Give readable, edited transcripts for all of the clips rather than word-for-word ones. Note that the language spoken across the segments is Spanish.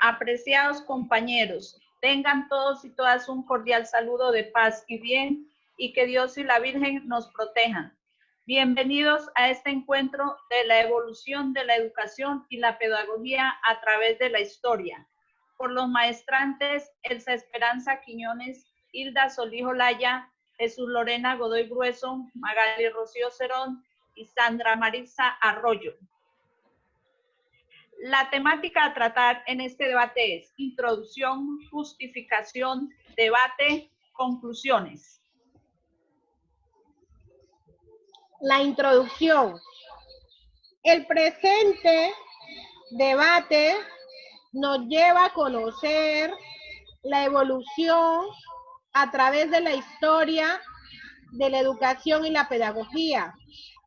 Apreciados compañeros, tengan todos y todas un cordial saludo de paz y bien, y que Dios y la Virgen nos protejan. Bienvenidos a este encuentro de la evolución de la educación y la pedagogía a través de la historia, por los maestrantes Elsa Esperanza Quiñones, Hilda Solijo Laya, Jesús Lorena Godoy Grueso, Magali Rocío Cerón y Sandra Marisa Arroyo. La temática a tratar en este debate es introducción, justificación, debate, conclusiones. La introducción. El presente debate nos lleva a conocer la evolución a través de la historia de la educación y la pedagogía.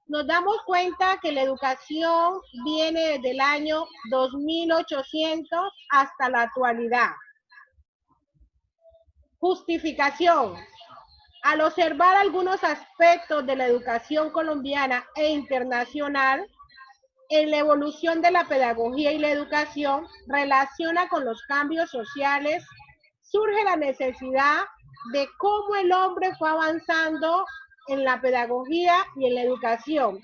Nos damos cuenta que la educación viene desde el año 2800 hasta la actualidad. Justificación. Al observar algunos aspectos de la educación colombiana e internacional, en la evolución de la pedagogía y la educación relaciona con los cambios sociales, surge la necesidad de cómo el hombre fue avanzando en la pedagogía y en la educación,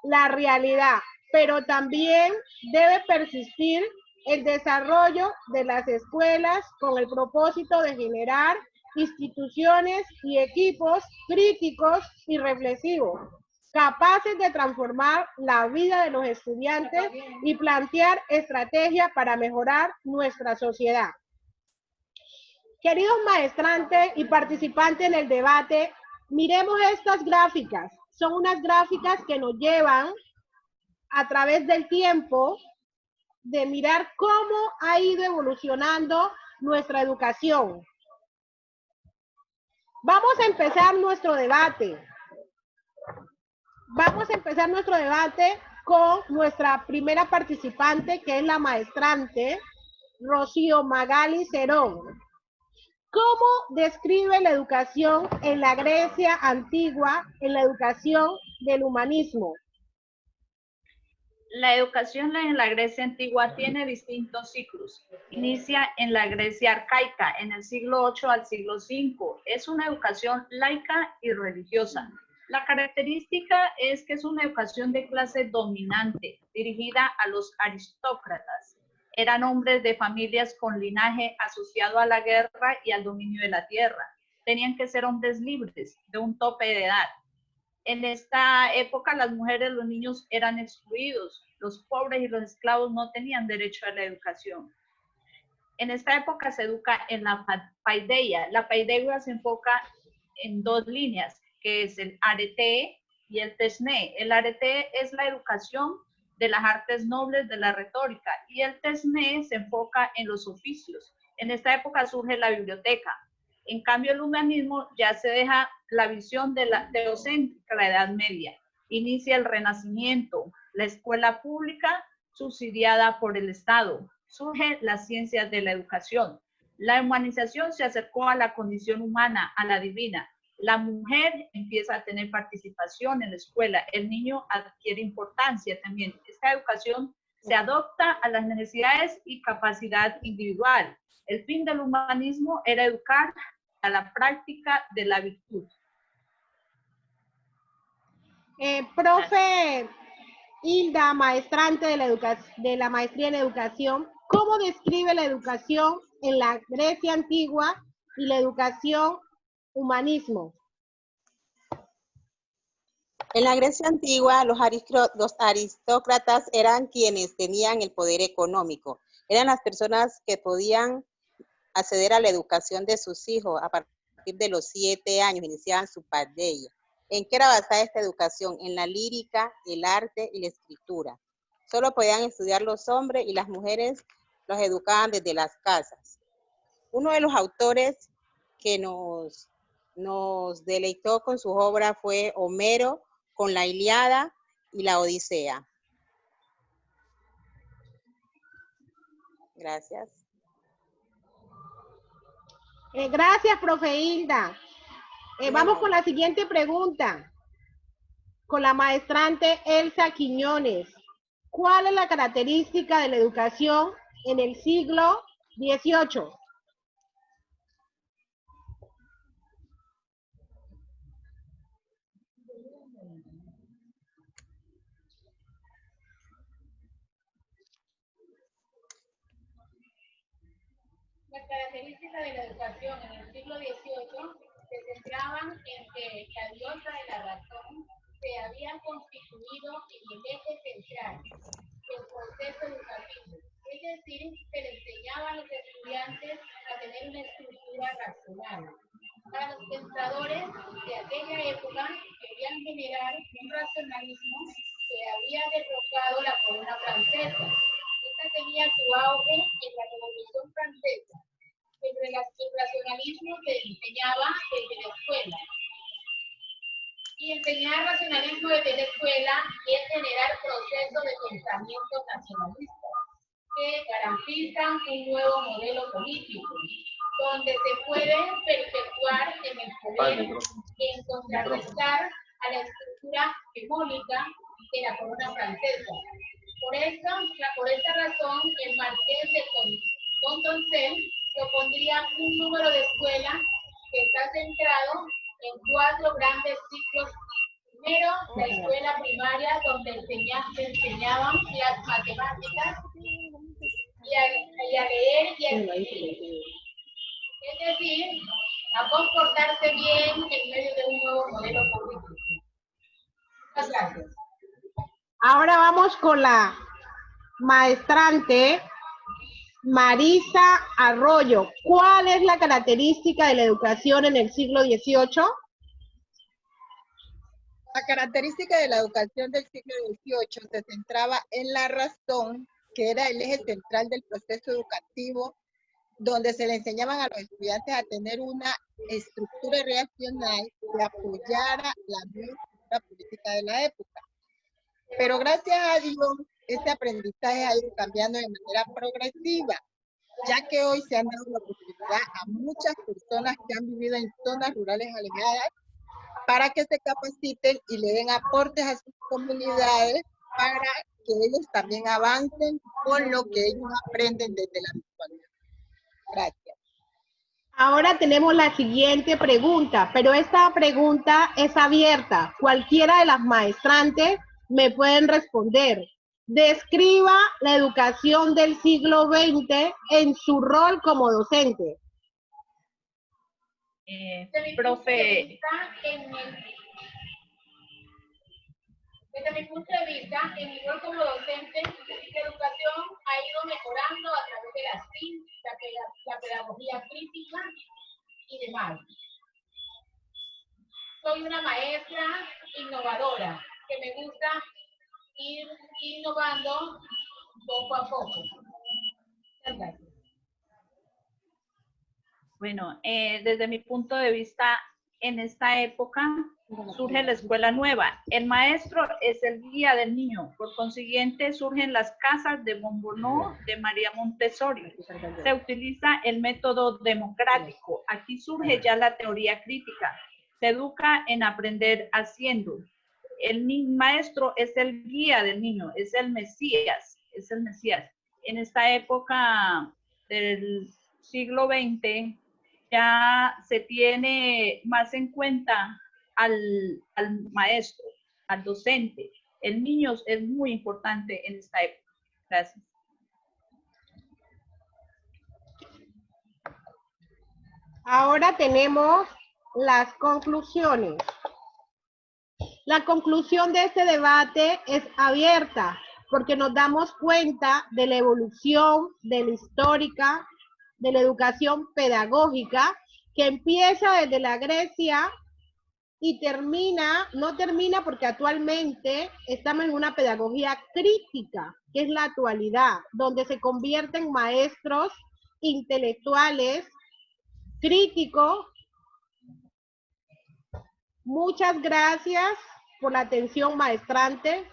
la realidad, pero también debe persistir el desarrollo de las escuelas con el propósito de generar instituciones y equipos críticos y reflexivos, capaces de transformar la vida de los estudiantes y plantear estrategias para mejorar nuestra sociedad. Queridos maestrantes y participantes en el debate, miremos estas gráficas. Son unas gráficas que nos llevan a través del tiempo de mirar cómo ha ido evolucionando nuestra educación. Vamos a empezar nuestro debate. Vamos a empezar nuestro debate con nuestra primera participante, que es la maestrante Rocío Magali Cerón. ¿Cómo describe la educación en la Grecia antigua, en la educación del humanismo? La educación en la Grecia antigua tiene distintos ciclos. Inicia en la Grecia arcaica, en el siglo VIII al siglo V. Es una educación laica y religiosa. La característica es que es una educación de clase dominante, dirigida a los aristócratas. Eran hombres de familias con linaje asociado a la guerra y al dominio de la tierra. Tenían que ser hombres libres, de un tope de edad. En esta época las mujeres y los niños eran excluidos. Los pobres y los esclavos no tenían derecho a la educación. En esta época se educa en la paideia. La paideia se enfoca en dos líneas, que es el arete y el tesné. El arete es la educación de las artes nobles de la retórica y el tesné se enfoca en los oficios. En esta época surge la biblioteca. En cambio, el humanismo ya se deja la visión de la teocéntrica, la Edad Media. Inicia el Renacimiento, la escuela pública subsidiada por el Estado. Surgen las ciencias de la educación. La humanización se acercó a la condición humana, a la divina. La mujer empieza a tener participación en la escuela. El niño adquiere importancia también. Esta educación se adopta a las necesidades y capacidad individual. El fin del humanismo era educar a la práctica de la virtud. Profe Hilda, maestrante de la maestría en educación, ¿cómo describe la educación en la Grecia antigua y la educación humanismo? En la Grecia antigua, los aristócratas eran quienes tenían el poder económico. Eran las personas que podían acceder a la educación de sus hijos a partir de los 7 años, iniciaban su paideia. ¿En qué era basada esta educación? En la lírica, el arte y la escritura. Solo podían estudiar los hombres y las mujeres los educaban desde las casas. Uno de los autores que nos deleitó con su obra fue Homero, con la Ilíada y la Odisea. Gracias. Gracias, profe Hilda. Vamos con la siguiente pregunta, con la maestrante Elsa Quiñones. ¿Cuál es la característica de la educación en el siglo 18. Las características de la educación en el siglo XVIII se centraban en que la diosa de la razón se había constituido en el eje central del proceso educativo. Es decir, se le enseñaba a los estudiantes a tener una estructura racional. Para los pensadores de aquella época querían generar un racionalismo que había derrocado la corona francesa. Esta tenía su auge en la Revolución Francesa. El racionalismo se enseñaba desde la escuela. Y enseñar racionalismo desde la escuela es generar procesos de pensamiento nacionalista que garantizan un nuevo modelo político, donde se puede perpetuar en el poder en contrarrestar a la estructura hegemónica de la corona francesa. Por esta razón, el marqués de Condorcet propondría un número de escuelas que está centrado en 4 grandes ciclos. Primero, la escuela primaria, donde enseñaban las matemáticas y a leer y a escribir. Es decir, a comportarse bien en medio de un nuevo modelo político. Muchas gracias. Ahora vamos con la maestrante Marisa Arroyo. ¿Cuál es la característica de la educación en el siglo XVIII? La característica de la educación del siglo XVIII se centraba en la razón, que era el eje central del proceso educativo, donde se le enseñaban a los estudiantes a tener una estructura racional que apoyara la nueva política de la época. Pero gracias a Dios, este aprendizaje ha ido cambiando de manera progresiva, ya que hoy se han dado la oportunidad a muchas personas que han vivido en zonas rurales alejadas para que se capaciten y le den aportes a sus comunidades para que ellos también avancen con lo que ellos aprenden desde la virtualidad. Gracias. Ahora tenemos la siguiente pregunta, pero esta pregunta es abierta. Cualquiera de las maestrantes me pueden responder. Describa la educación del siglo XX en su rol como docente. Profe. Desde mi punto de vista, en mi rol como docente, la educación ha ido mejorando a través de la STEAM, la pedagogía crítica y demás. Soy una maestra innovadora, que me gusta ir innovando poco a poco. Muchas gracias. Bueno, desde mi punto de vista, en esta época surge la escuela nueva. El maestro es el guía del niño. Por consiguiente, surgen las casas de Bombonó de María Montessori. Se utiliza el método democrático. Aquí surge ya la teoría crítica. Se educa en aprender haciendo. El maestro es el guía del niño, es el Mesías, es el Mesías. En esta época del siglo XX ya se tiene más en cuenta al maestro, al docente. El niño es muy importante en esta época. Gracias. Ahora tenemos las conclusiones. La conclusión de este debate es abierta porque nos damos cuenta de la evolución de la histórica, de la educación pedagógica, que empieza desde la Grecia y no termina porque actualmente estamos en una pedagogía crítica, que es la actualidad, donde se convierten maestros intelectuales, críticos. Muchas gracias por la atención, maestrante.